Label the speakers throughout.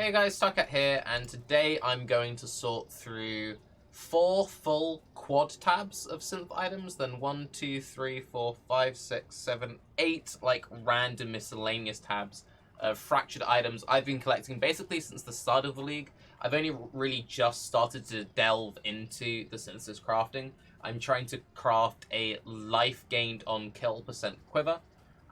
Speaker 1: Hey guys, Tarke here, and today I'm going to sort through 4 full quad tabs of synth items, then 1, 2, 3, 4, 5, 6, 7, 8 like random miscellaneous tabs of fractured items I've been collecting basically since the start of the league. I've only really just started to delve into the synthesis crafting. I'm trying to craft a life gained on kill percent quiver.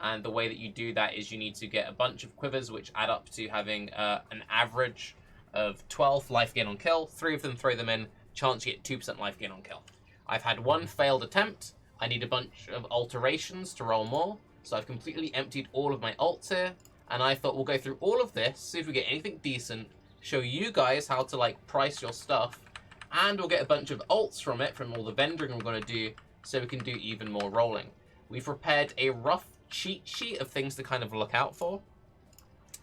Speaker 1: And the way that you do that is you need to get a bunch of quivers, which add up to having an average of 12 life gain on kill. 3 of them, throw them in, chance you get 2% life gain on kill. I've had 1 failed attempt. I need a bunch of alterations to roll more. So I've completely emptied all of my alts here. And I thought we'll go through all of this, see if we get anything decent, show you guys how to like price your stuff. And we'll get a bunch of alts from it, from all the vendoring we're going to do, so we can do even more rolling. We've prepared a rough cheat sheet of things to kind of look out for,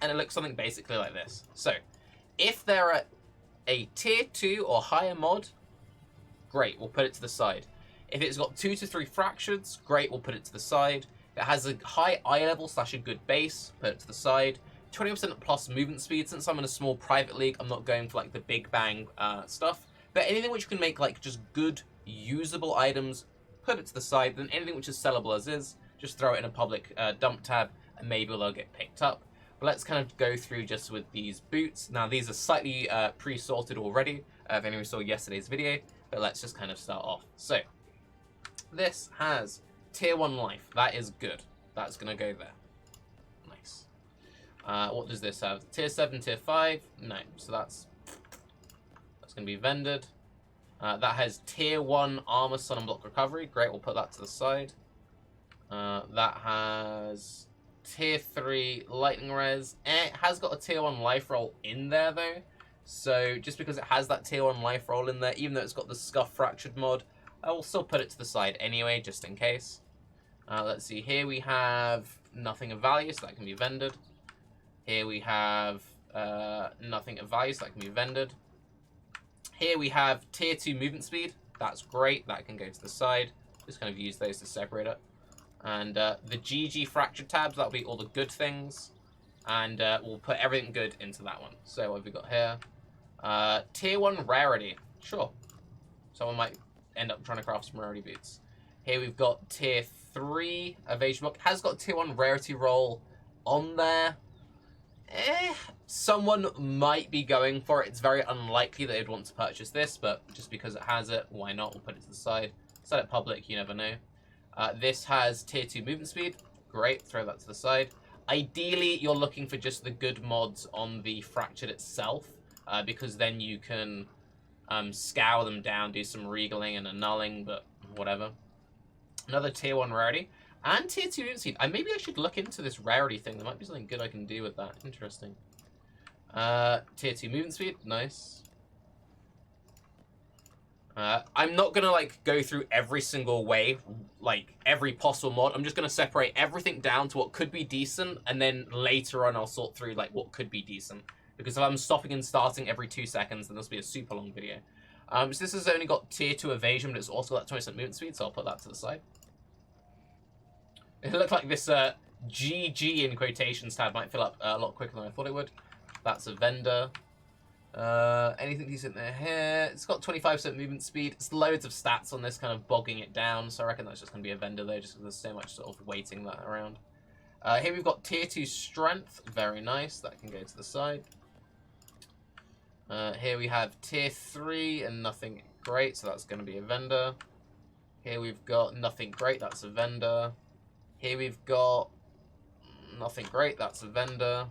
Speaker 1: and it looks something basically like this. So if they're at a tier 2 or higher mod, great, we'll put it to the side. If it's got 2 to 3 fractures, great, we'll put it to the side. If it has a high eye level / a good base, put it to the side. 20% plus movement speed. Since I'm in a small private league, I'm not going for like the big bang stuff, but anything which can make like just good usable items, put it to the side. Then anything which is sellable as is, just throw it in a public dump tab, and maybe they'll get picked up. But let's kind of go through just with these boots. Now, these are slightly pre-sorted already, if anyone saw yesterday's video, but let's just kind of start off. So, this has tier 1 life. That is good. That's going to go there. Nice. What does this have? Tier 7, tier 5? No. So that's going to be vended. That has tier 1 armor, sun and block recovery. Great, we'll put that to the side. That has tier 3 lightning res. It has got a tier 1 life roll in there though. So just because it has that tier 1 life roll in there, even though it's got the scuff fractured mod, I will still put it to the side anyway, just in case. Let's see, here we have nothing of value, so that can be vended. Here we have nothing of value, so that can be vended. Here we have tier 2 movement speed. That's great, that can go to the side. Just kind of use those to separate it. And the GG fractured tabs, that'll be all the good things. And we'll put everything good into that one. So what have we got here? Tier 1 rarity. Sure. Someone might end up trying to craft some rarity boots. Here we've got tier 3 evasion block. Has got tier 1 rarity roll on there. Someone might be going for it. It's very unlikely that they'd want to purchase this, but just because it has it, why not? We'll put it to the side. Set it public, you never know. This has tier 2 movement speed. Great, throw that to the side. Ideally, you're looking for just the good mods on the fractured itself, because then you can scour them down, do some regaling and annulling, but whatever. Another tier 1 rarity. And tier 2 movement speed. Maybe I should look into this rarity thing. There might be something good I can do with that. Interesting. Tier 2 movement speed. Nice. I'm not gonna like go through every single way, like every possible mod. I'm just gonna separate everything down to what could be decent, and then later on I'll sort through like what could be decent. Because if I'm stopping and starting every 2 seconds, then this will be a super long video. So this has only got tier 2 evasion, but it's also got 20% movement speed, so I'll put that to the side. It looked like this GG in quotations tab might fill up a lot quicker than I thought it would. That's a vendor. Anything decent there here? It's got 25% movement speed. It's loads of stats on this, kind of bogging it down. So I reckon that's just going to be a vendor though, just because there's so much sort of waiting that around. Here we've got tier 2 strength. Very nice. That can go to the side. Here we have tier 3 and nothing great. So that's going to be a vendor. Here we've got nothing great. That's a vendor. Here we've got nothing great. That's a vendor.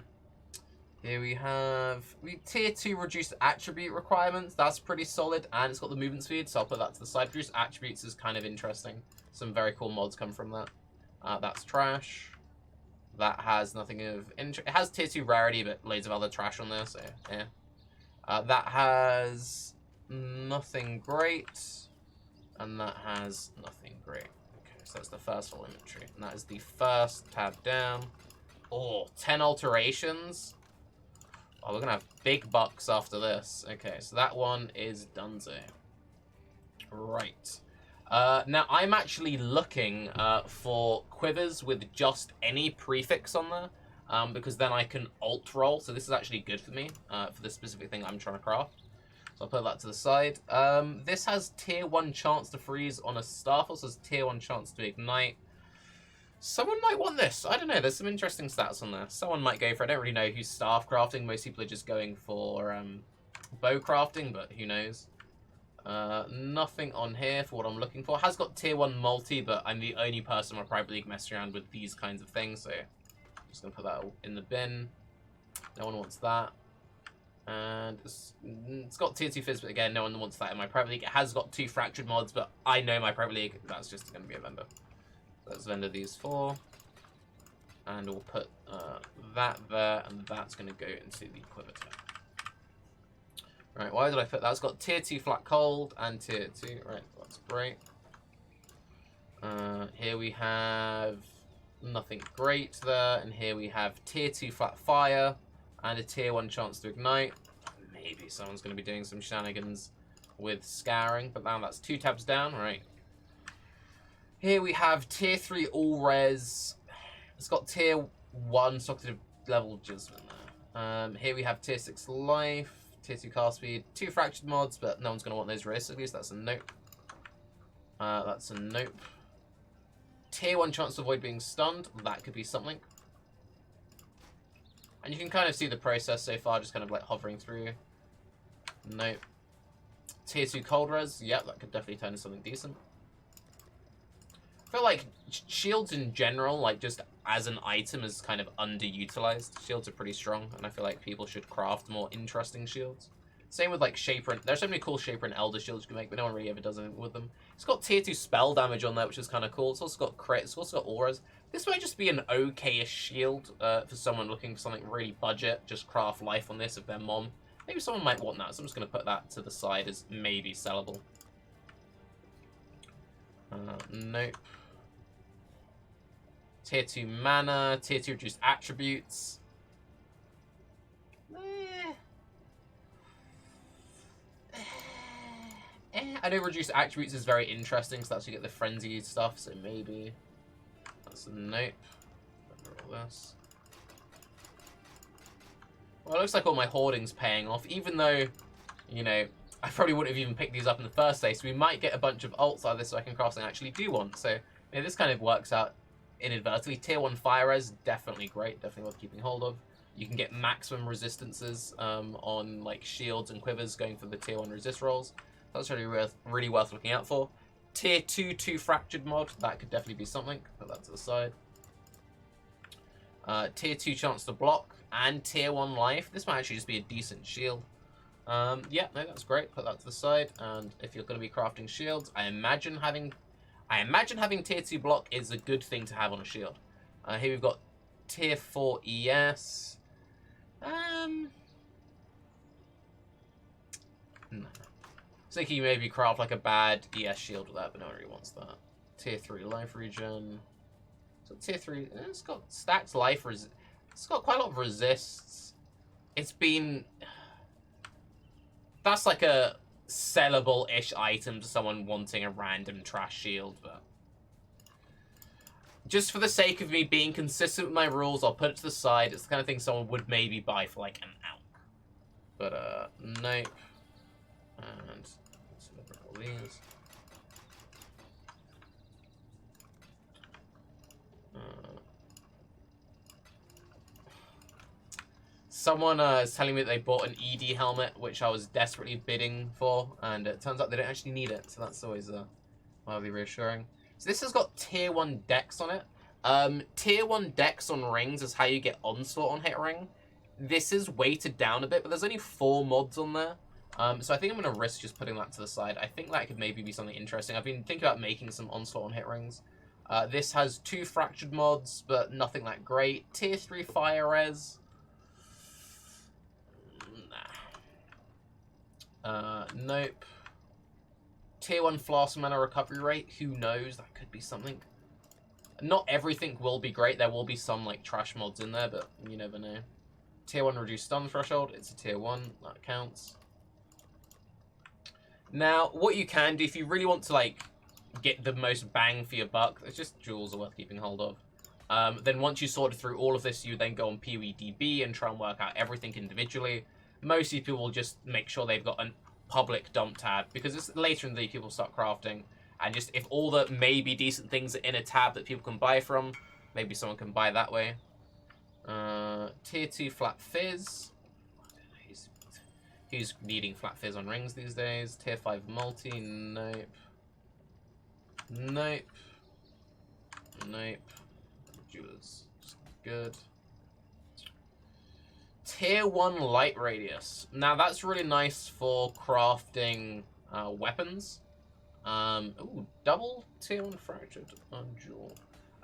Speaker 1: Here we have tier 2 reduced attribute requirements. That's pretty solid, and it's got the movement speed, so I'll put that to the side. Reduced attributes is kind of interesting. Some very cool mods come from that. That's trash. That has nothing of interest. It has tier 2 rarity, but loads of other trash on there, so yeah. That has nothing great, and that has nothing great. Okay, so that's the first full inventory, and that is the first tab down. Oh, 10 alterations. Oh, we're going to have big bucks after this. Okay, so that one is donezo. Right. Now, I'm actually looking for quivers with just any prefix on there. because then I can alt roll. So this is actually good for me for the specific thing I'm trying to craft. So I'll put that to the side. This has tier 1 chance to freeze on a staff. Also has tier 1 chance to ignite. Someone might want this. I don't know. There's some interesting stats on there. Someone might go for it. I don't really know who's staff crafting. Most people are just going for bow crafting, but who knows. Nothing on here for what I'm looking for. Has got tier 1 multi, but I'm the only person in my private league messing around with these kinds of things, so I'm just going to put that in the bin. No one wants that. And it's got tier 2 fizz, but again, no one wants that in my private league. It has got 2 fractured mods, but I know my private league, that's just going to be a vendor. So let's vendor these 4. And we'll put that there, and that's going to go into the quiver tab. Right, why did I put that? It's got tier 2 flat cold and tier 2. Right, that's great. Here we have nothing great there, and here we have tier 2 flat fire and a tier 1 chance to ignite. Maybe someone's going to be doing some shenanigans with scouring, but now that's 2 tabs down. Right. Here we have tier 3 all res. It's got tier 1 socketed level judgment there. Here we have tier 6 life, tier 2 cast speed, 2 fractured mods, but no one's going to want those realistically, so that's a nope. That's a nope. Tier 1 chance to avoid being stunned. That could be something. And you can kind of see the process so far, just kind of like hovering through. Nope. Tier 2 cold res. Yep, that could definitely turn into something decent. I feel like shields in general, like just as an item, is kind of underutilized. Shields are pretty strong, and I feel like people should craft more interesting shields. Same with like Shaper. There's so many cool Shaper and Elder shields you can make, but no one really ever does anything with them. It's got tier 2 spell damage on there, which is kind of cool. It's also got crit. It's also got auras. This might just be an okay-ish shield for someone looking for something really budget. Just craft life on this if they're mom. Maybe someone might want that, so I'm just going to put that to the side as maybe sellable. Nope. Tier 2 mana, tier 2 reduced attributes. I know reduced attributes is very interesting, so that's you get the frenzy stuff, so maybe. That's a nope. All this. Well, it looks like all my hoarding's paying off, even though, you know, I probably wouldn't have even picked these up in the first place. We might get a bunch of ults out of this so I can craft something I actually do want. So, you know, this kind of works out inadvertently. Tier 1 fire res, definitely great, definitely worth keeping hold of. You can get maximum resistances on like shields and quivers going for the tier 1 resist rolls. That's really worth looking out for. Tier 2 2 fractured mod, that could definitely be something. Put that to the side. Tier 2 chance to block and tier 1 life. This might actually just be a decent shield. Yeah, no, that's great. Put that to the side. And if you're going to be crafting shields, I imagine having tier 2 block is a good thing to have on a shield. Here we've got tier 4 ES. No. So you maybe craft like a bad ES shield with that, but no one really wants that. Tier 3 life regen. So tier 3, it's got stacked life. It's got quite a lot of resists. It's been... That's like a sellable-ish item to someone wanting a random trash shield, but... Just for the sake of me being consistent with my rules, I'll put it to the side. It's the kind of thing someone would maybe buy for like an ounce. But, nope. And let's look at all these. Someone is telling me that they bought an ED helmet, which I was desperately bidding for, and it turns out they don't actually need it, so that's always mildly reassuring. So this has got tier 1 dex on it. Tier 1 dex on rings is how you get onslaught on hit ring. This is weighted down a bit, but there's only 4 mods on there. So I think I'm going to risk just putting that to the side. I think that could maybe be something interesting. I've been thinking about making some onslaught on hit rings. This has 2 fractured mods, but nothing that great. Tier 3 fire res. Nah. Nope. Tier 1 flask mana recovery rate. Who knows? That could be something. Not everything will be great. There will be some like trash mods in there, but you never know. Tier 1 reduced stun threshold. It's a tier 1. That counts. Now, what you can do if you really want to like get the most bang for your buck, it's just jewels are worth keeping hold of. Then once you sorted through all of this, you then go on PWDB and try and work out everything individually. Most people will just make sure they've got a public dump tab, because it's later in the day people start crafting, and just if all the maybe decent things are in a tab that people can buy from, maybe someone can buy that way. Tier 2 flat fizz. Who's needing flat fizz on rings these days? Tier 5 multi, nope. Nope. Nope. Jewelers, good. Tier 1 light radius. Now that's really nice for crafting weapons. Ooh, double tier 1 fractured on jewel.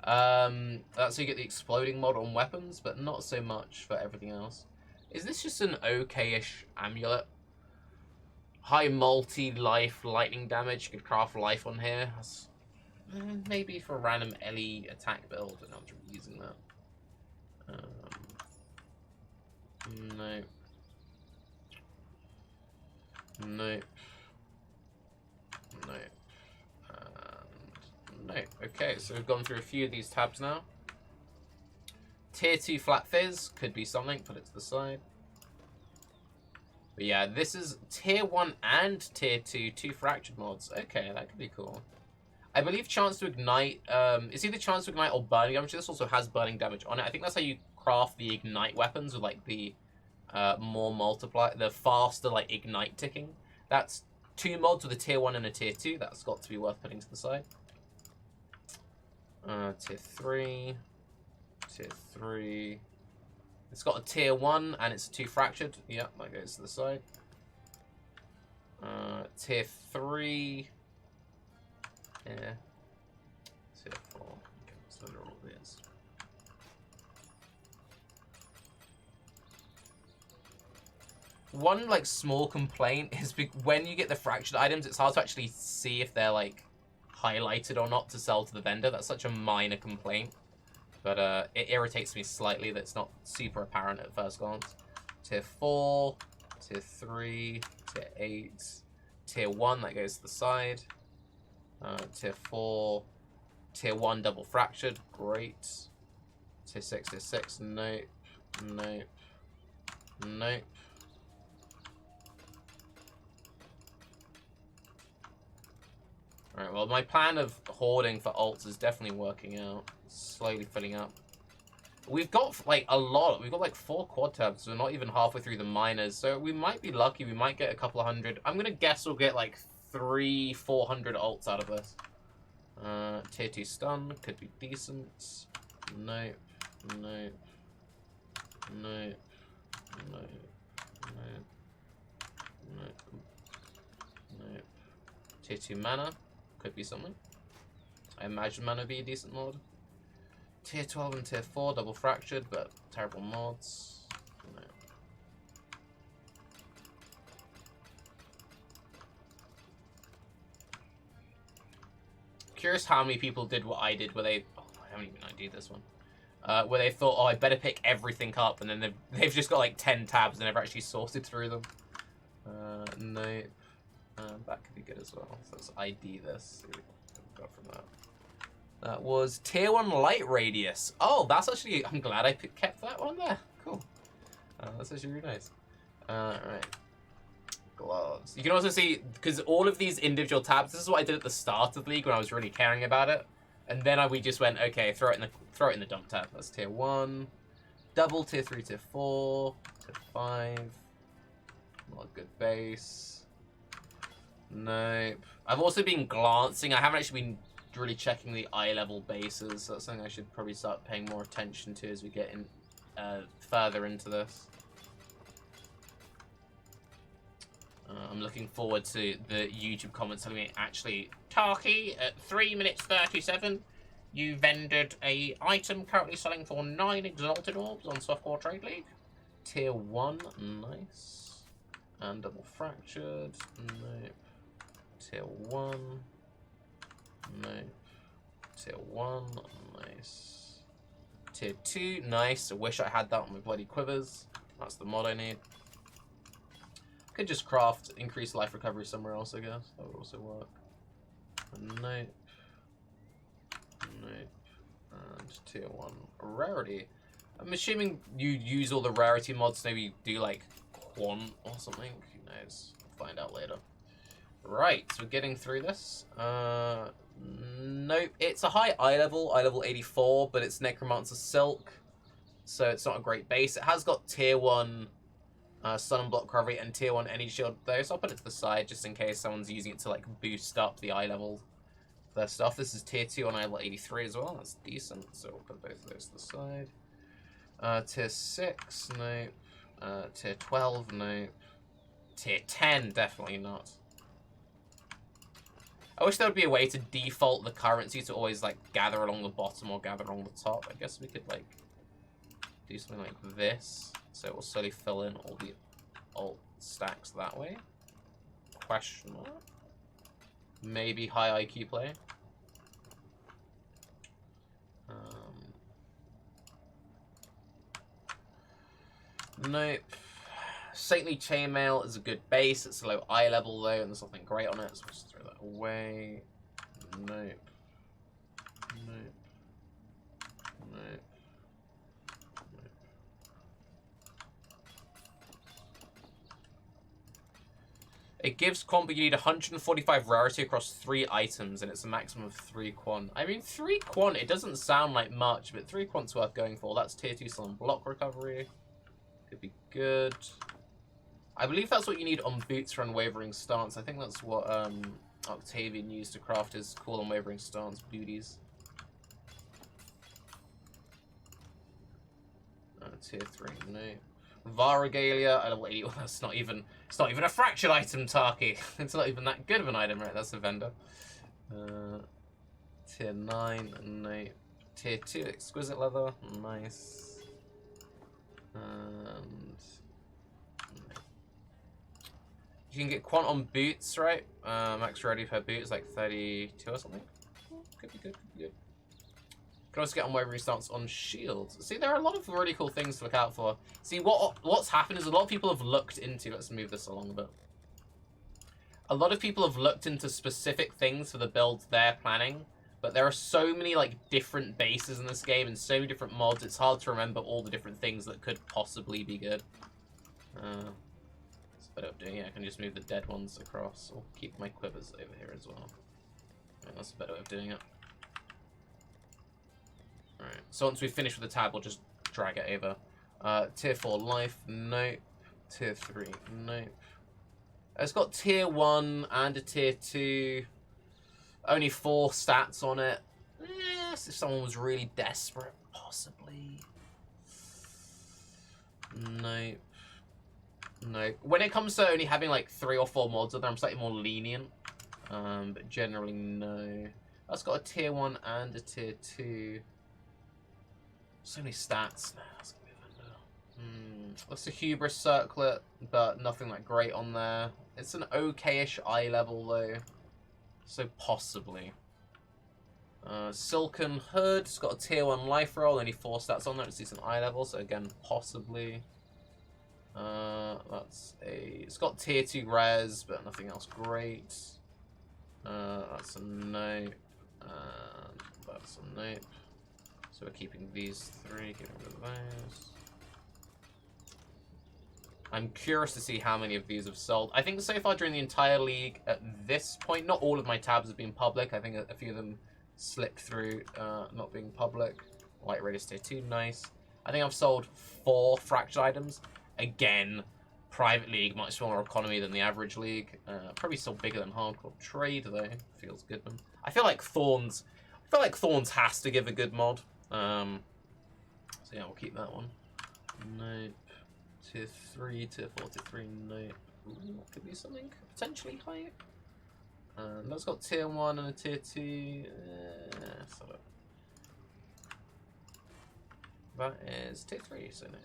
Speaker 1: That's how you get the exploding mod on weapons, but not so much for everything else. Is this just an okay-ish amulet? High multi-life lightning damage. You could craft life on here. That's, maybe for a random LE attack build, and I'm using that. No. No. No. No. Okay, so we've gone through a few of these tabs now. Tier 2 flat fizz could be something, put it to the side. But yeah, this is tier 1 and tier 2, 2 fractured mods. Okay, that could be cool. I believe chance to ignite, it's either chance to ignite or burning damage. This also has burning damage on it. I think that's how you craft the ignite weapons with like the more multiply, the faster like ignite ticking. That's 2 mods with a tier 1 and a tier 2. That's got to be worth putting to the side. Tier 3. Tier 3. It's got a tier 1 and it's a 2 fractured. Yep, that goes to the side. Tier 3. Yeah. Tier 4. Okay, so they're all these. One like small complaint is when you get the fractured items, it's hard to actually see if they're like highlighted or not to sell to the vendor. That's such a minor complaint. But it irritates me slightly that it's not super apparent at first glance. Tier 4, Tier 3, Tier 8, Tier 1, that goes to the side. Tier 4, Tier 1 double fractured, great. Tier 6, nope, nope, nope. Alright, well my plan of hoarding for alts is definitely working out. Slowly filling up. We've got like a lot. We've got like 4 quad tabs. So we're not even halfway through the miners. So we might be lucky. We might get a couple of hundred. I'm gonna guess we'll get like 300-400 alts out of this. Tier 2 stun could be decent. Nope. Nope. Nope. Nope. Nope. Nope. Nope. Tier 2 mana could be something. I imagine mana would be a decent mod. Tier 12 and Tier 4, double fractured, but terrible mods. No. Curious how many people did what I did, where they... Oh, I haven't even ID'd this one. Where they thought, oh, I better pick everything up, and then they've just got like 10 tabs and never actually sorted through them. Nope. That could be good as well. So let's ID this. See what we've got from that. That was tier 1 light radius. Oh, that's actually... I'm glad I kept that one there. Cool. That's actually really nice. Alright. Gloves. You can also see, because all of these individual tabs, this is what I did at the start of the league when I was really caring about it. And then we just went, okay, throw it in the dump tab. That's tier 1. Double tier 3, tier 4, tier 5. Not a good base. Nope. I've also been glancing. I haven't actually been really checking the eye level bases. So that's something I should probably start paying more attention to as we get in further into this. I'm looking forward to the YouTube comments telling me, actually, Tarke, at 3 minutes 37, you vendored a item currently selling for 9 exalted orbs on Softcore Trade League. Tier 1, nice. And double fractured, nope. Tier 1, nope. Tier 1, nice. Tier 2, nice. I wish I had that on my bloody quivers. That's the mod I need. Could just craft increased life recovery somewhere else, I guess. That would also work. Nope. Nope. tier 1 rarity. I'm assuming you use all the rarity mods, maybe do like quant or something. Who knows? We'll find out later. Right, so we're getting through this. Nope, it's a high eye level 84, but it's Necromancer Silk, so it's not a great base. It has got tier 1 stun and block recovery and tier 1 any shield though, so I'll put it to the side just in case someone's using it to like boost up the eye level their stuff. This is tier 2 on eye level 83 as well, that's decent, so we'll put both of those to the side. Tier 6, nope. Tier 12, nope. Tier 10, definitely not. I wish there would be a way to default the currency to always, like, gather along the bottom or gather along the top. I guess we could, like, do something like this. So it will slowly fill in all the alt stacks that way. Question mark. Maybe high IQ play. Nope. Saintly Chainmail is a good base. It's a low eye level though, and there's nothing great on it, so we'll just throw that away. Nope. Nope. Nope. Nope. It gives quant, but you need 145 rarity across 3 items, and it's a maximum of 3 quant. I mean, 3 quant, it doesn't sound like much, but 3 quant's worth going for. That's tier 2 stun block recovery. Could be good. I believe that's what you need on boots for Unwavering Stance. I think that's what Octavian used to craft his cool Unwavering Stance booties. Tier 3, no. Varagalia, I level 80. Well, that's not even. It's not even a fractured item, Tarke. It's not even that good of an item, right? That's a vendor. Tier 9, no. Tier 2, Exquisite Leather, nice. And you can get quant on boots, right? Max rarity per boot is like 32 or something. Could be good, could be good. You can also get Unwavering Stance on shields. See, there are a lot of really cool things to look out for. See, what's happened is a lot of people have looked into... Let's move this along a bit. A lot of people have looked into specific things for the builds they're planning, but there are so many like different bases in this game and so many different mods, it's hard to remember all the different things that could possibly be good. Better of doing it. I can just move the dead ones across, or keep my quivers over here as well. Right, that's a better way of doing it. Alright, so once we finish with the tab, we'll just drag it over. Tier 4 life, nope. Tier 3, nope. It's got tier 1 and a tier 2. Only 4 stats on it. Yes, if someone was really desperate, possibly. Nope. No. When it comes to only having like 3 or 4 mods on there, I'm slightly more lenient. But generally, no. That's got a tier 1 and a tier 2. So many stats. Nah, that's gonna be a vendor. That's a Hubris Circlet, but nothing like great on there. It's an okay-ish eye level though. So possibly. Silken Hood. It's got a tier 1 life roll, only 4 stats on there. It's decent eye level, so again, possibly. It's got tier 2 res, but nothing else great. That's a nope. That's a nope. So we're keeping these 3, getting rid of those. I'm curious to see how many of these have sold. I think so far during the entire league at this point, not all of my tabs have been public. I think a few of them slipped through not being public. White Radius tier 2, nice. I think I've sold 4 fractured items. Again, private league, much smaller economy than the average league. Probably still bigger than hardcore trade though. Feels good. I feel like Thorns has to give a good mod. So yeah, we'll keep that one. Nope. Tier 3, tier 4, tier 3, nope. Ooh, could be something potentially high. That's got tier 1 and a tier 2. That is tier 3, so no.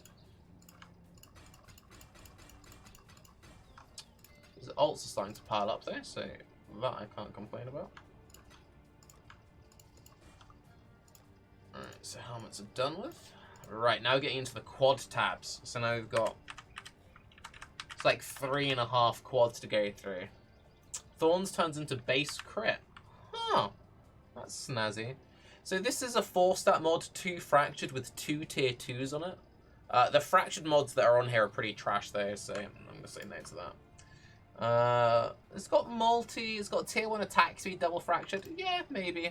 Speaker 1: The alts are starting to pile up there, so that I can't complain about. Alright, so helmets are done with. Right, now getting into the quad tabs. So now we've got... It's like 3.5 quads to go through. Thorns turns into base crit. Huh. That's snazzy. So this is a 4-stat mod, 2 fractured with 2 tier 2s on it. The fractured mods that are on here are pretty trash though, so I'm going to say no to that. It's got multi, it's got tier 1 attack speed double fractured. Yeah, maybe.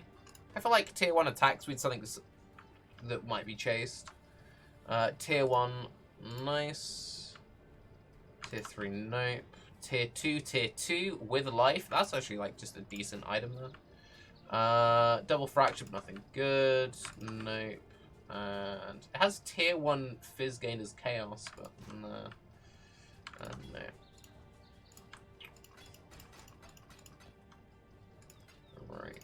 Speaker 1: I feel like tier 1 attack speed something that might be chased. Tier 1, nice. Tier 3, nope. Tier 2 with life. That's actually like just a decent item then. Double fractured, nothing good. Nope. And it has tier 1 fizz gained as chaos, but no. No. Right.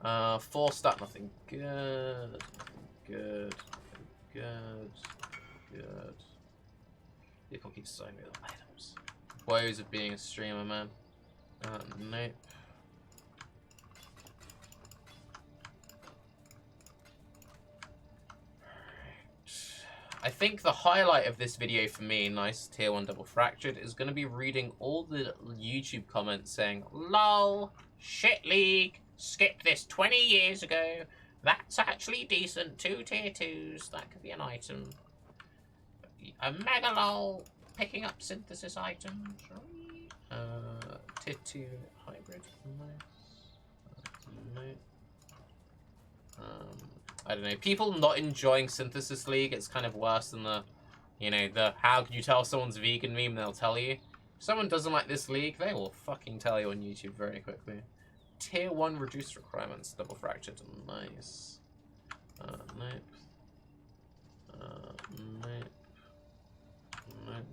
Speaker 1: 4-stat, nothing good. Nothing good. Good. Good. People keep selling me the items. Woes of being a streamer, man. Nope. I think the highlight of this video for me, nice tier 1 double fractured, is going to be reading all the YouTube comments saying, LOL, shit league, skipped this 20 years ago, that's actually decent, 2 tier 2s, that could be an item. A mega lol, picking up synthesis items, tier 2 hybrid, nice. I don't know, people not enjoying Synthesis League, it's kind of worse than the, you know, the how can you tell someone's vegan meme, they'll tell you. If someone doesn't like this league, they will fucking tell you on YouTube very quickly. Tier 1 reduced requirements, double fractured, nice. Nope. Nope. Nope.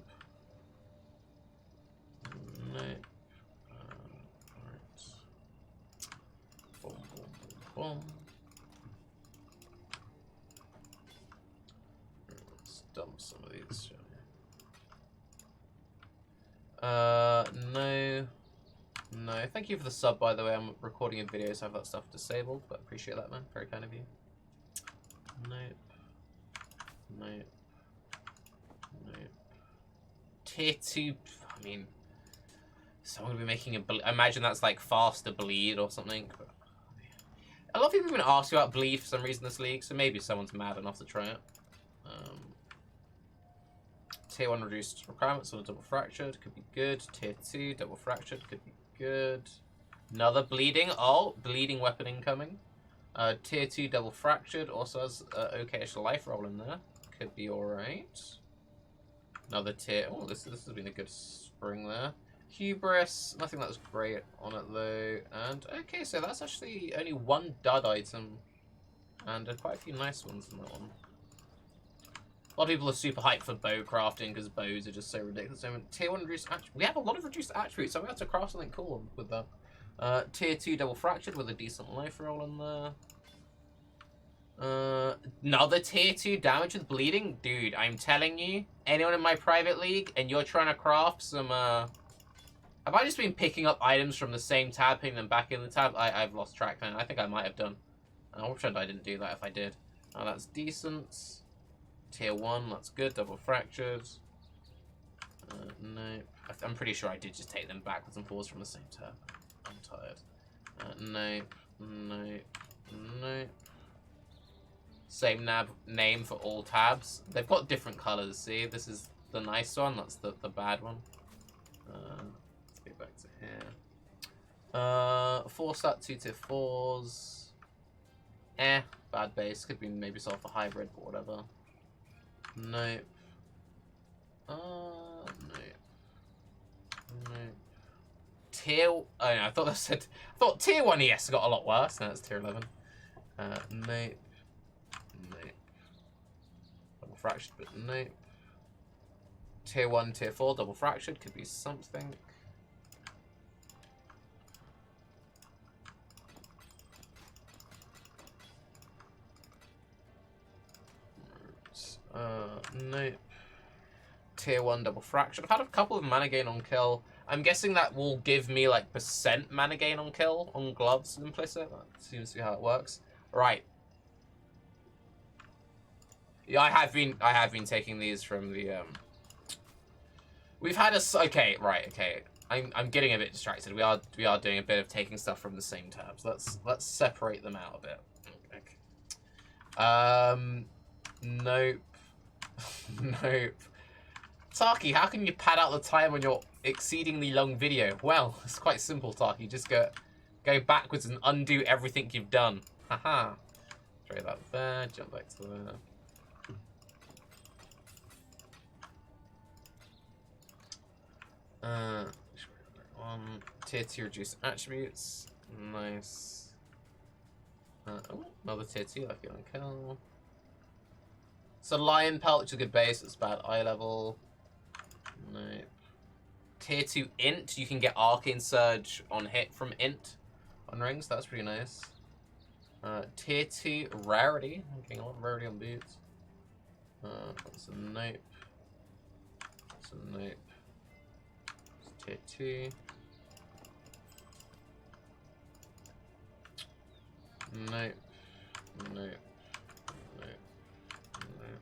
Speaker 1: Nope. Alright. Boom, boom, boom, boom. Dump some of these. No. No. Thank you for the sub, by the way. I'm recording a video, so I have that stuff disabled, but appreciate that, man. Very kind of you. Nope. Nope. Nope. Tier 2, I mean, someone would be making a imagine that's like faster bleed or something. A lot of people have been asking about bleed for some reason this league, so maybe someone's mad enough to try it. Tier 1 reduced requirements on a double fractured, could be good. Tier 2 double fractured, could be good. Another bleeding, oh, bleeding weapon incoming. Tier 2 double fractured, also has okayish life roll in there, could be alright. Another tier, oh, this has been a good spring there. Hubris, nothing that was great on it though. And okay, so that's actually only 1 dud item. And quite a few nice ones in that one. A lot of people are super hyped for bow crafting because bows are just so ridiculous. So tier 1 reduced attributes. We have a lot of reduced attributes, so we have to craft something cool with that. Tier 2 double fractured with a decent life roll in there. Another tier 2 damage with bleeding? Dude, I'm telling you, anyone in my private league and you're trying to craft some, have I just been picking up items from the same tab, putting them back in the tab? I've lost track now. I think I might have done. I'll pretend I didn't do that if I did. Oh, that's decent. Tier 1, that's good. Double fractured. Nope. I'm pretty sure I did just take them backwards and forwards from the same tab. I'm tired. Nope. Nope. Nope. Same name for all tabs. They've got different colors, see? This is the nice one, that's the bad one. Let's get back to here. 4-stat, 2 tier 4s. Bad base. Could be maybe sold for hybrid, but whatever. Nope. Nope. Nope. Tier... Oh, no, I thought that said... I thought tier 1 ES got a lot worse. No, it's tier 11. Nope. Nope. Double fractured, but nope. Tier 1, tier 4, double fractured. Could be something. Nope. Tier 1 double fractured. I've had a couple of mana gain on kill. I'm guessing that will give me like % mana gain on kill on gloves implicit. That seems to be how it works. Right. Yeah, I have been taking these from the we've had a okay, right, okay. I'm getting a bit distracted. We are doing a bit of taking stuff from the same tabs. Let's separate them out a bit. Okay. Nope. Nope. Tarke, how can you pad out the time on your exceedingly long video? Well, it's quite simple, Tarke. Just go backwards and undo everything you've done. Haha. Throw that there. Jump back to there. Tier 2 reduce attributes. Nice. Oh, another tier 2, like you on kill. So lion pelt, which is a good base, it's bad eye level. Nope. Tier 2 int, you can get arcane surge on hit from int on rings, that's pretty nice. Tier 2 rarity, I'm getting a lot of rarity on boots. That's a nope. That's a nope. Tier 2. Nope. Nope. Nope. Nope.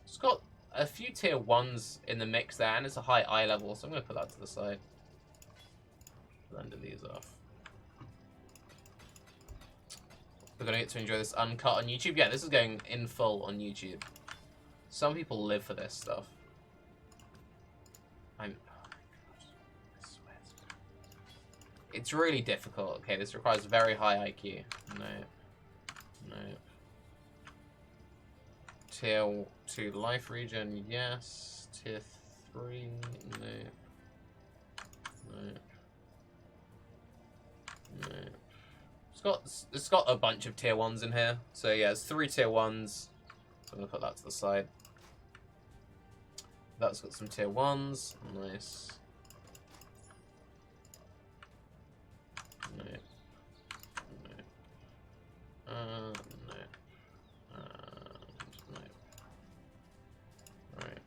Speaker 1: It's got a few tier 1s in the mix there, and it's a high eye level, so I'm going to put that to the side. Render these off. We're going to get to enjoy this uncut on YouTube. Yeah, this is going in full on YouTube. Some people live for this stuff. It's really difficult. Okay, this requires very high IQ. No. No. Tier 2 life regen, yes. Tier 3, no. No. No. It's got a bunch of tier 1s in here. So yeah, it's 3 tier 1s. So I'm gonna put that to the side. That's got some tier 1s. Nice. No. No. No. No. Right.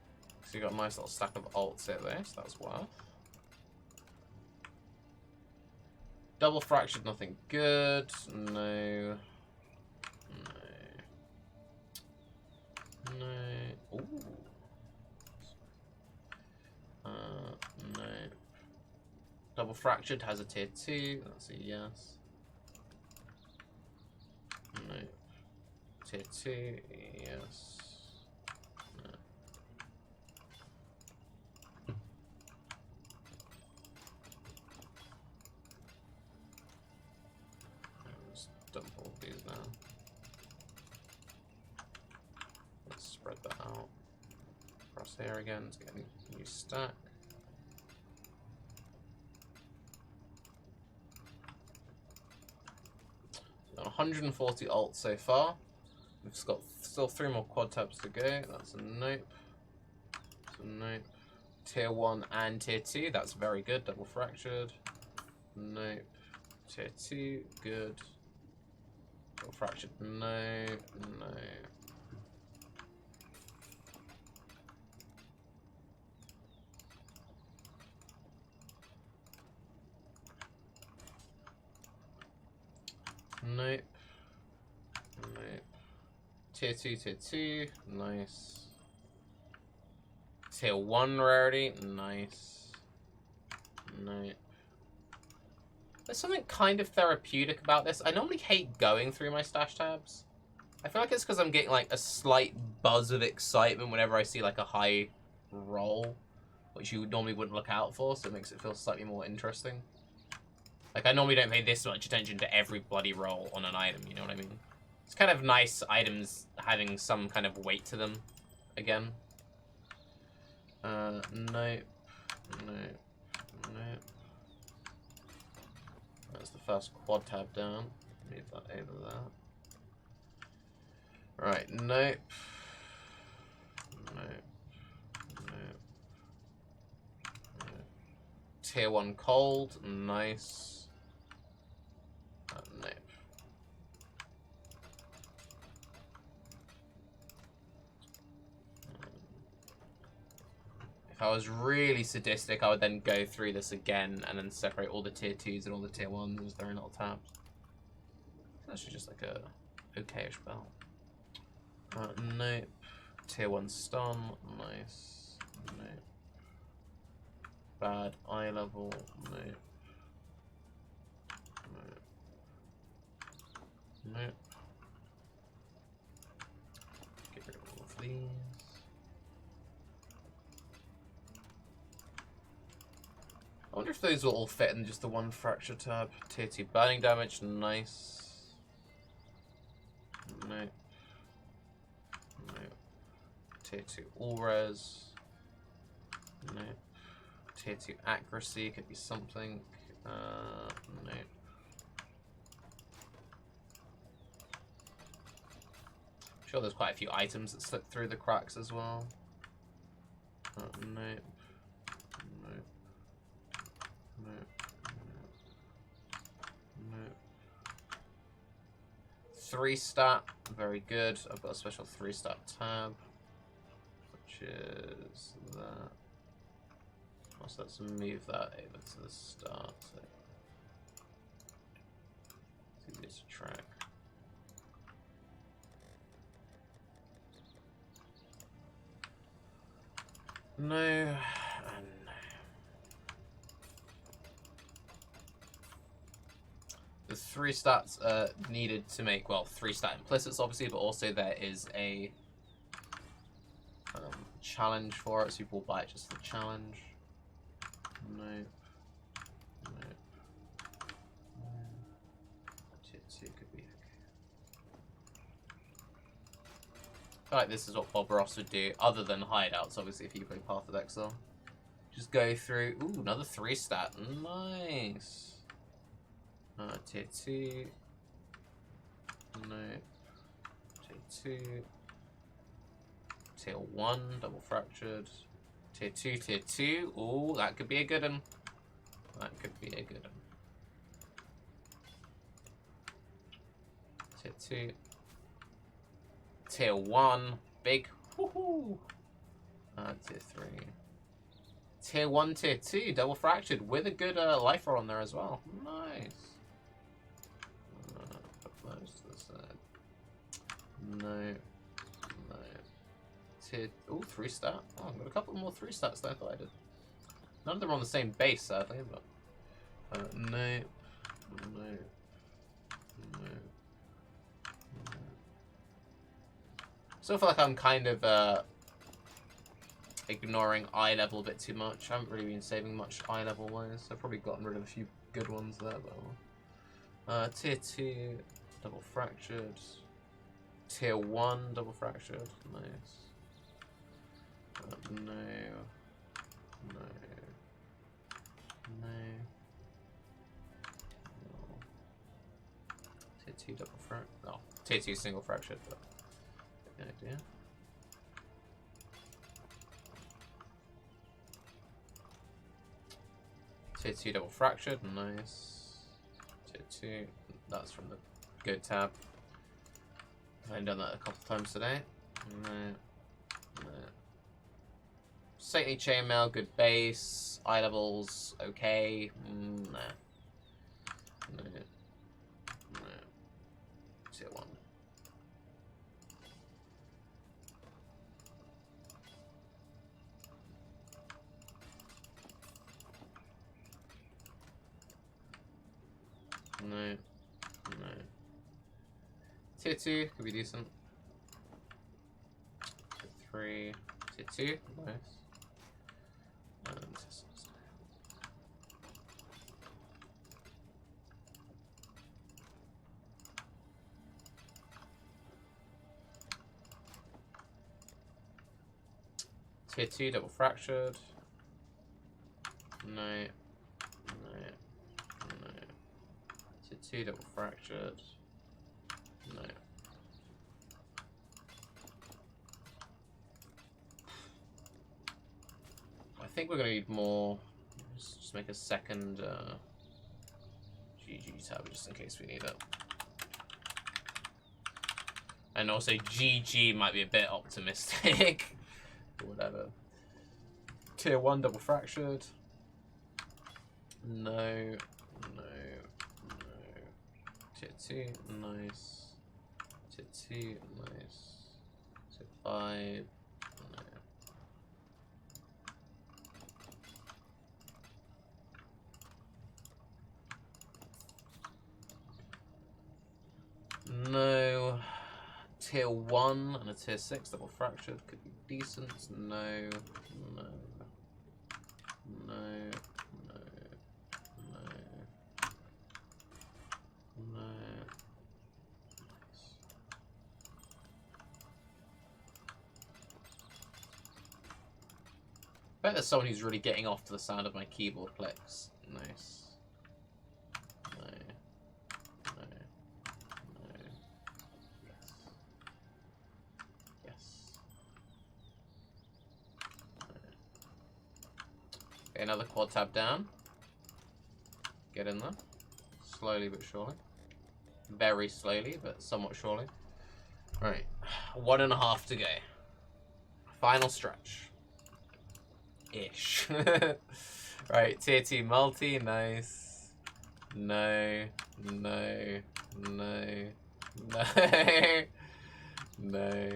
Speaker 1: So you got a nice little stack of alts here there, so that's worth. Double fractured, nothing good. No. No. No. Ooh. No. Double fractured has a tier 2. That's a yes. No. Tier 2. Yes. No. Let's dump all these now. Let's spread that out. Across here again to get a new stack. Got 140 alts so far. We've just got still 3 more quad tabs to go. That's a nope. That's a nope. Tier 1 and tier 2. That's very good. Double fractured. Nope. Tier 2. Good. Double fractured. No. No. Nope. Nope. Tier 2, tier 2. Nice. Tier 1 rarity. Nice. Nope. There's something kind of therapeutic about this. I normally hate going through my stash tabs. I feel like it's because I'm getting like a slight buzz of excitement whenever I see like a high roll, which you normally wouldn't look out for, so it makes it feel slightly more interesting. Like, I normally don't pay this much attention to every bloody roll on an item, you know what I mean? It's kind of nice items having some kind of weight to them again. Nope. Nope. Nope. That's the first quad tab down. Move that over there. Right, nope. Nope. Nope. Nope. Tier 1 cold, nice. Nope. If I was really sadistic, I would then go through this again and then separate all the tier 2s and all the tier 1s as their own little tabs. That's just like a okayish belt. Nope. Tier 1 stun, nice. Nope. bad. Eye level, no. No. Get rid of all of these. I wonder if those will all fit in just the one fracture tab. Tier 2 burning damage, nice. No. No. Tier 2 all res. No. Tier 2 accuracy could be something. No. I'm sure there's quite a few items that slip through the cracks as well. No. No. No. No. 3 stat, very good. I've got a special 3 stat tab, which is that. So let's move that over to the start. So it's easier to track. No, and no. The 3 stats needed to make, well, 3 stat implicits obviously, but also there is a challenge for it, so people will buy it just for the challenge. No. No. No. Tier 2 could be okay. I feel like this is what Bob Ross would do, other than hideouts, obviously, if you play Path of Exile. Just go through. Ooh, another 3 stat. Nice. Tier 2. No. Tier 2. Tier 1, double fractured. Tier 2, Tier 2. Ooh, that could be a good one. That could be a good one. Tier 2. Tier 1. Big. Woohoo! Tier 3. Tier 1, Tier 2. Double fractured with a good life roll on there as well. Nice. Put those to the side. No. Oh, 3 stat. Oh, I've got a couple more 3 stats than I thought I did. None of them are on the same base, sadly, but no. No. No. No. So I feel like I'm kind of ignoring eye level a bit too much. I haven't really been saving much eye level wise. I've probably gotten rid of a few good ones there, but Tier 2, double fractured. Tier 1, double fractured. Nice. No. No. No. No. Tier 2 double fractured. Oh, Tier 2 single fractured, but good idea. Tier 2 double fractured, nice. Tier 2, that's from the good tab. I've done that a couple of times today. No. No. Saintly Chainmail, good base. Eye levels, okay. Nah. No. No. Tier 1. No. No. Tier 2 could be decent. Tier 3. Tier 2, nice. And Tier 2 double fractured. No. No. No. Tier 2 double fractured. No. I think we're gonna need more. Let's just make a second GG tab just in case we need it. And also GG might be a bit optimistic. Or whatever. Tier 1 double fractured. No. No. No. Tier 2, nice. Tier 2, nice. Tier 5, no. tier 1 and a tier 6 double fractured could be decent. No, no, no, no, no, no. I bet there's someone who's really getting off to the sound of my keyboard clicks. Nice. No. No. No. Yes. Yes. No. Okay, another quad tab down. Get in there. Slowly but surely. Very slowly, but somewhat surely. Right. 1.5 to go. Final stretch. Ish. Right, tier 2 multi, nice. No, no, no, no, no, no.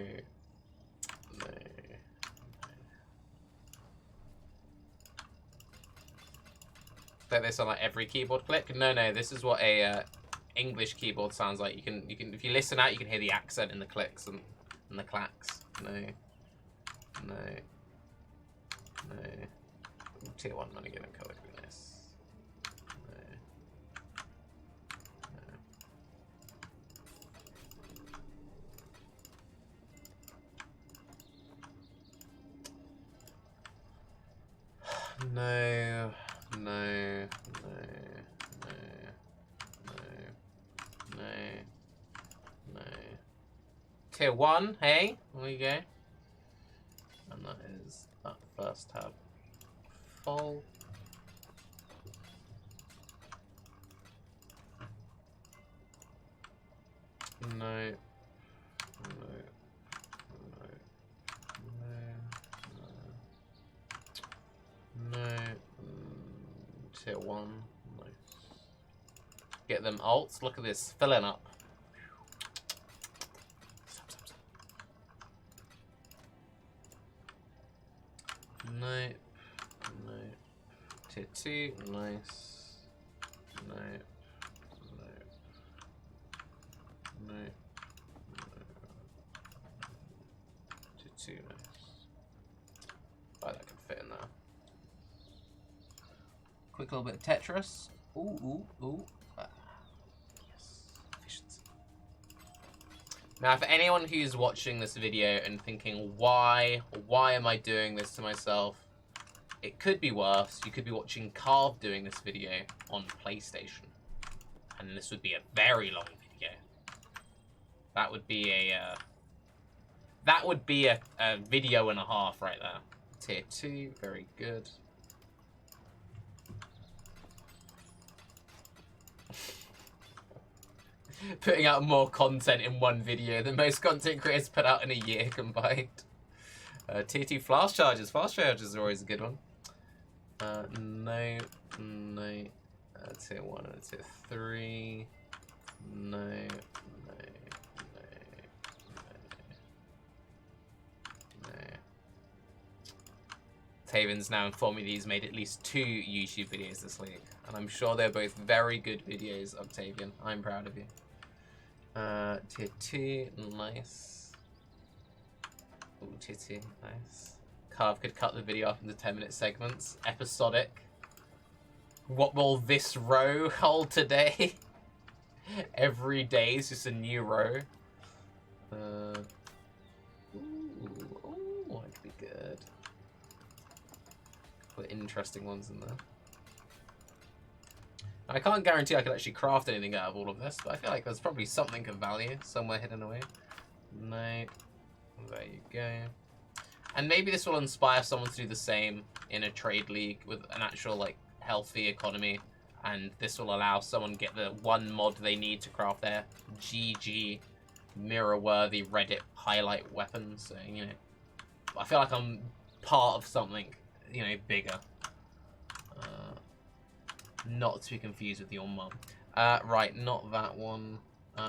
Speaker 1: Play this on like every keyboard click? No, this is what a English keyboard sounds like. You can if you listen out, you can hear the accent in the clicks and the clacks. No, no. No. Tier 1 money getting code would be nice. No. No. No. No. No. No. No. Tier 1, hey? There you go. And that is that first tab full. No. No. No. No. No. Tier 1. Nice. Get them alts. Look at this. Filling up. No. No. Tier 2, nice. No. No. No. Tier 2, nice. Oh, that can fit in there. Quick little bit of Tetris. Ooh, ooh, ooh. Yes. Efficiency. Now, for anyone who's watching this video and thinking, why am I doing this to myself? It could be worse. You could be watching Carve doing this video on PlayStation. And this would be a very long video. That would be a video and a half right there. Tier 2, very good. Putting out more content in one video than most content creators put out in a year combined. Tier 2 fast charges. Fast charges are always a good one. No. Tier 1 and tier 3. No. Taven's now informed me that he's made at least 2 YouTube videos this week. And I'm sure they're both very good videos, Octavian. I'm proud of you. Tier 2, nice. Ooh, tier 2, nice. Carve could cut the video up into 10-minute segments. Episodic. What will this row hold today? Every day is just a new row. Ooh, that could be good. Put interesting ones in there. I can't guarantee I could actually craft anything out of all of this, but I feel like there's probably something of value somewhere hidden away. No. There you go. And maybe this will inspire someone to do the same in a trade league with an actual, like, healthy economy. And this will allow someone to get the one mod they need to craft their GG mirror-worthy Reddit highlight weapon. So, you know, I feel like I'm part of something, you know, bigger. Not to be confused with your mum. Right, not that one.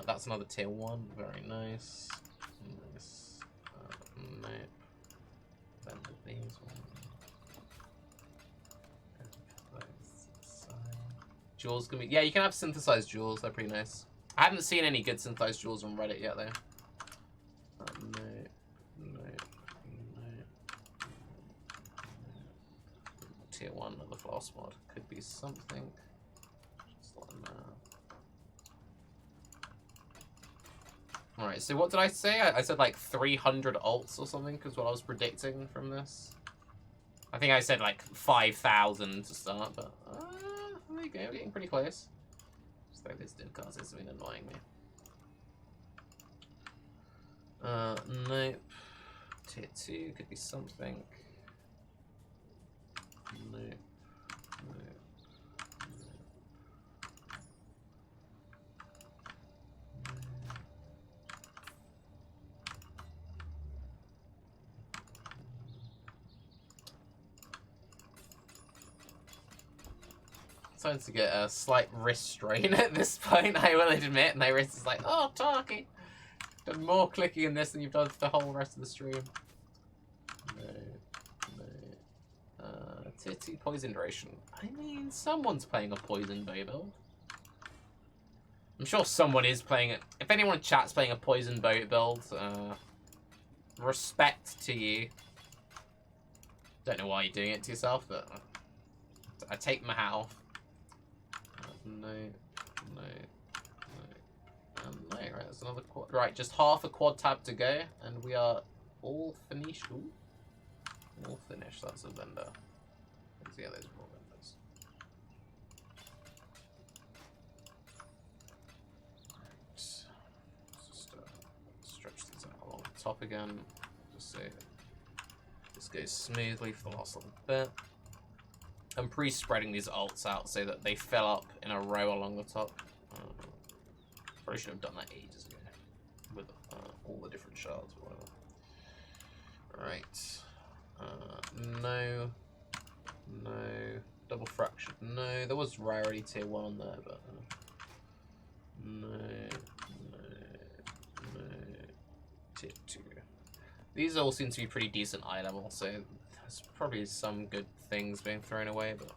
Speaker 1: That's another tier 1. Very nice. Nice. No. Then these ones. Jewels gonna be... Yeah, you can have synthesized jewels. They're pretty nice. I haven't seen any good synthesized jewels on Reddit yet, though. tier 1 of the Floss mod. Could be something. Just let them know. Alright, so what did I say? I said like 300 alts or something, because what I was predicting from this. I think I said like 5,000 to start, but there you go, we're getting pretty close. Just throw this div cards, it's been annoying me. Nope. Tier 2 could be something. Nope. Nope. Starting to get a slight wrist strain at this point, I will admit. My wrist is like, oh, Tarke! Done more clicking in this than you've done for the whole rest of the stream. No. Tier 2 poison duration. I mean, someone's playing a poison bow build. I'm sure someone is playing it. If anyone in chat's playing a poison boat build, respect to you. Don't know why you're doing it to yourself, but I take my hat off. No. Right, that's another quad. Right, just half a quad tab to go, and we are all finished. Ooh. All finished, that's a vendor. Let's see how those more vendors. Right. Just stretch these out along the top again. Just so this goes smoothly for the last little bit. I'm pre-spreading these alts out so that they fill up in a row along the top. Probably should have done that ages ago with all the different shards or whatever. Right. No. Double fractured. No. There was rarity tier 1 on there, but no. Tier 2. These all seem to be pretty decent eye level, so there's probably some good things being thrown away, but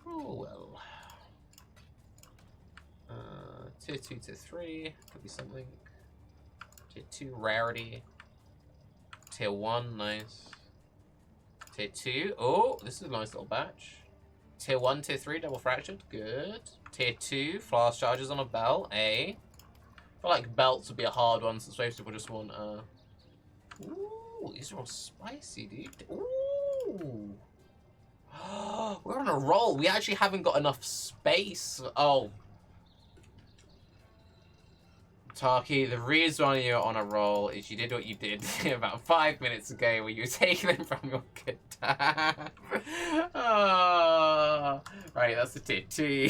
Speaker 1: oh well. Tier 2, tier 3, could be something. Tier 2, rarity. Tier 1, nice. Tier 2, oh, this is a nice little batch. Tier 1, tier 3, double fractured, good. Tier 2, flask charges on a belt, I feel like belts would be a hard one since most people just want, ooh, these are all spicy, dude. Ooh. We're on a roll. We actually haven't got enough space. Oh. Tarke, the reason why you're on a roll is you did what you did about 5 minutes ago where you were taking them from your good dad. Oh. Right, that's the tier 2.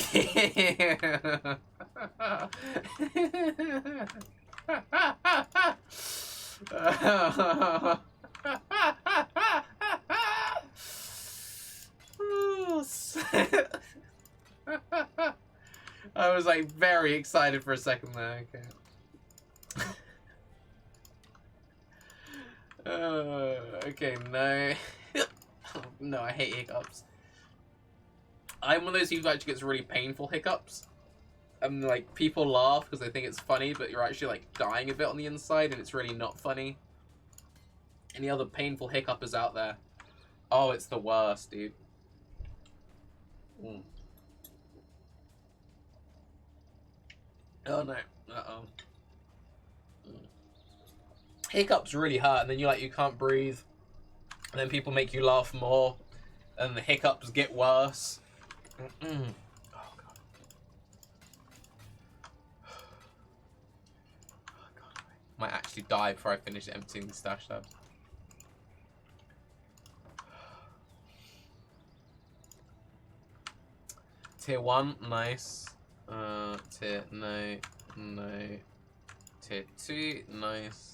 Speaker 1: I was like very excited for a second there. Okay. Okay, no. No, I hate hiccups. I'm one of those people who actually gets really painful hiccups. And like people laugh because they think it's funny, but you're actually like dying a bit on the inside and it's really not funny. Any other painful hiccupers out there? Oh, it's the worst, dude. Mm. Oh no. Uh-oh. Hiccups really hurt, and then you can't breathe. And then people make you laugh more, and the hiccups get worse. Oh god. Oh god. I might actually die before I finish emptying the stash tabs. Tier 1, nice. Tier, no. Tier 2, nice.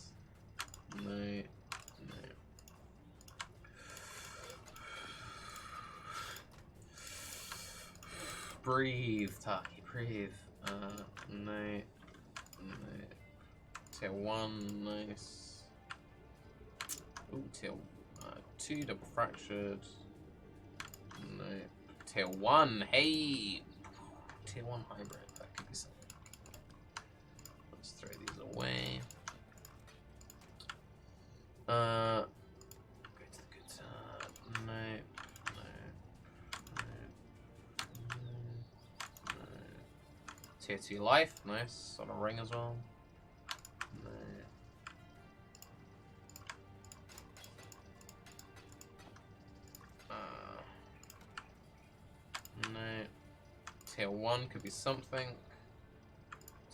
Speaker 1: No. Breathe, Tarke, breathe. No. Tier 1, nice. Ooh, tier 2, double fractured. No. Tier 1, hey! Tier 1 hybrid, that could be something. Let's throw these away. Go to the good tab. No. Tier 2 life, nice. On a ring as well. No. No. Tier 1 could be something.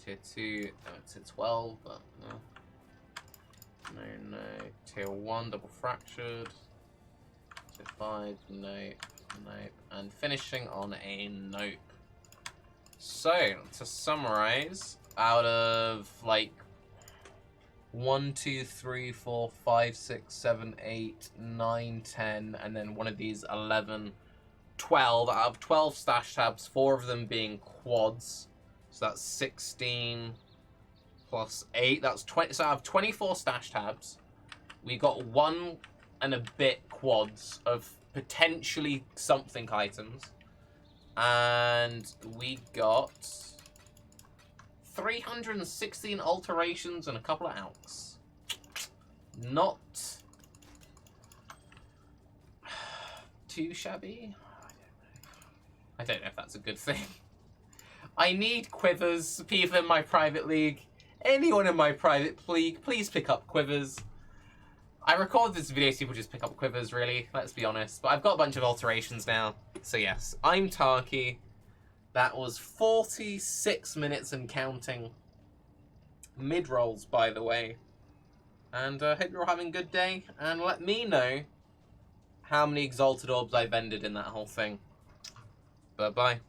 Speaker 1: Tier 2, tier 12, but no. No. Tier 1, double fractured. Tier 5, nope. And finishing on a nope. So, to summarize, out of like 1, 2, 3, 4, 5, 6, 7, 8, 9, 10, and then one of these 11, 12. Out of 12 stash tabs, 4 of them being quads. So that's 16 plus 8. That's 20. So out of 24 stash tabs, we got 1 and a bit quads of potentially something items. And we got 316 alterations and a couple of alks. Not too shabby. I don't know if that's a good thing. I need quivers. People in my private league. Anyone in my private league, please pick up quivers. I record this video so people just pick up quivers, really. Let's be honest. But I've got a bunch of alterations now. So yes, I'm Tarke. That was 46 minutes and counting. Mid-rolls, by the way. And I hope you're all having a good day. And let me know how many Exalted Orbs I vended in that whole thing. Bye-bye.